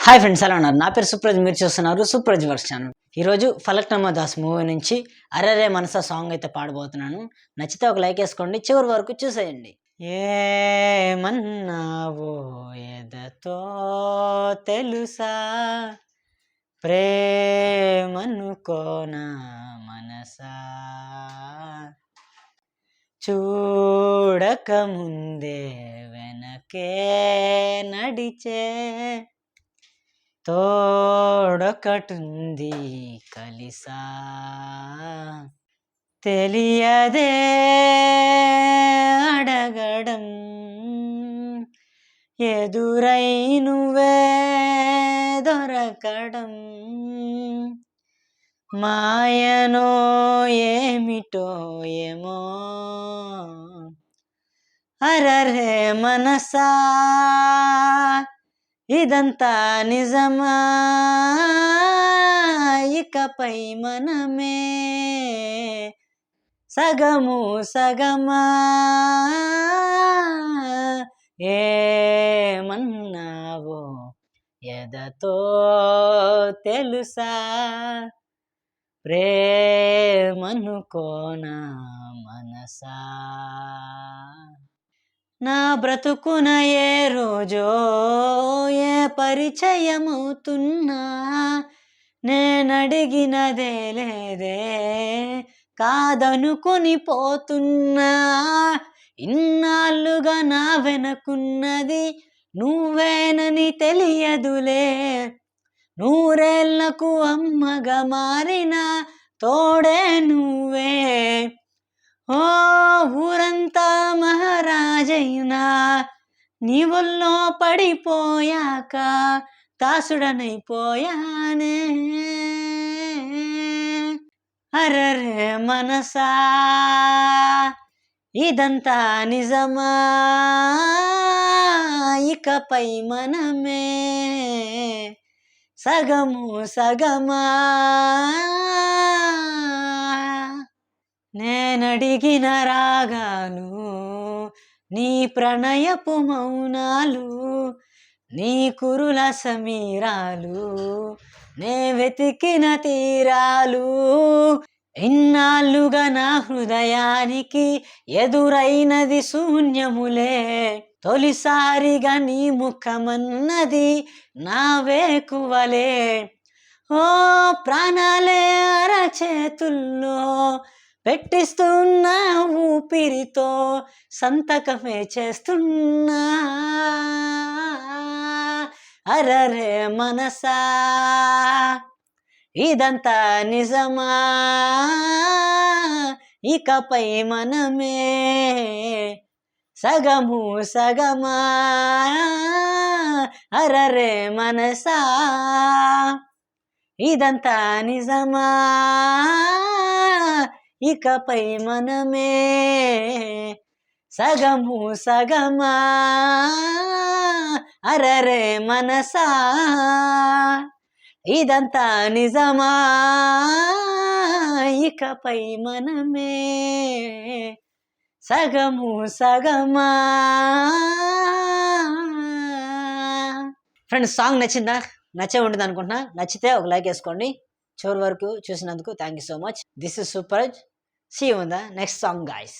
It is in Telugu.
హాయ్ ఫ్రెండ్స్, ఎలా ఉన్నారు? నా పేరు సుప్రజ్, మీరు చూస్తున్నారు సుప్రజ్ వర్క్స్ ఛానల్. ఈరోజు ఫలక్నామా దాస్ మూవీ నుంచి అరెరే మనసా సాంగ్ అయితే పాడబోతున్నాను. నచ్చితే ఒక లైక్ వేసుకోండి, చివరి వరకు చూసేయండి. ఏమన్నావో ఎదతో తెలుసా, ప్రేమనుకోనా మనసా, చూడకముందే వెనకే నడిచే తోడొకటుంది కలిసా, తెలియదే అడగడం, ఎదురై నువ్వే దొరకడం, మాయనో ఏమిటో ఏమో, అరరే మనసా ఇదంతా నిజమా, ఇకపై మనమే సగము సగమా, ఏమన్నావో ఎదతో తెలుసా, ప్రేమనుకోనా మనసా. నా బ్రతుకున ఏ రోజో ఏ పరిచయమవుతున్నా, నేనడిగినదే లేదే కాదనుకొని పోతున్నా, ఇన్నాళ్ళుగా నా వెనకున్నది నువ్వేనని తెలియదులే, నూరేళ్లకు అమ్మగా మారిన తోడే నువ్వే, ఓ ఊరంతా మహారాజైనా నీ ఒళ్ళో పడిపోయాక దాసుడనైపోయానే, అరరే మనసా ఇదంతా నిజమా, ఇకపై మనమే సగము సగమా, నేనడిగిన రాగాలు నీ ప్రణయపు మౌనాలు, నీ కురుల సమీరాలు నే వెతికిన తీరాలు, ఇన్నాళ్ళుగా నా హృదయానికి ఎదురైనది శూన్యములే, తొలిసారిగా నీ ముఖమన్నది నా వేకువలే, ఓ ప్రాణాలే అరచేతుల్లో పెట్టిస్తున్నా ఊపిరితో సంతకమే చేస్తున్నా, అరరే మనసా ఇదంతా నిజమా, ఇకపై మనమే సగము సగమా, అరరే మనసా ఇదంతా నిజమా, ఇకపై మనమే సగము సగమా, అరరే మనసా ఇదంతా నిజమా, ఇకపై మనమే సగము సగమా. ఫ్రెండ్స్, సాంగ్ నచ్చిందా? నచ్చే ఉంటుంది అనుకుంటున్నా. నచ్చితే ఒక లైక్ వేసుకోండి. చివరి వరకు చూసినందుకు thank you so much. This is super. See you in the next song guys.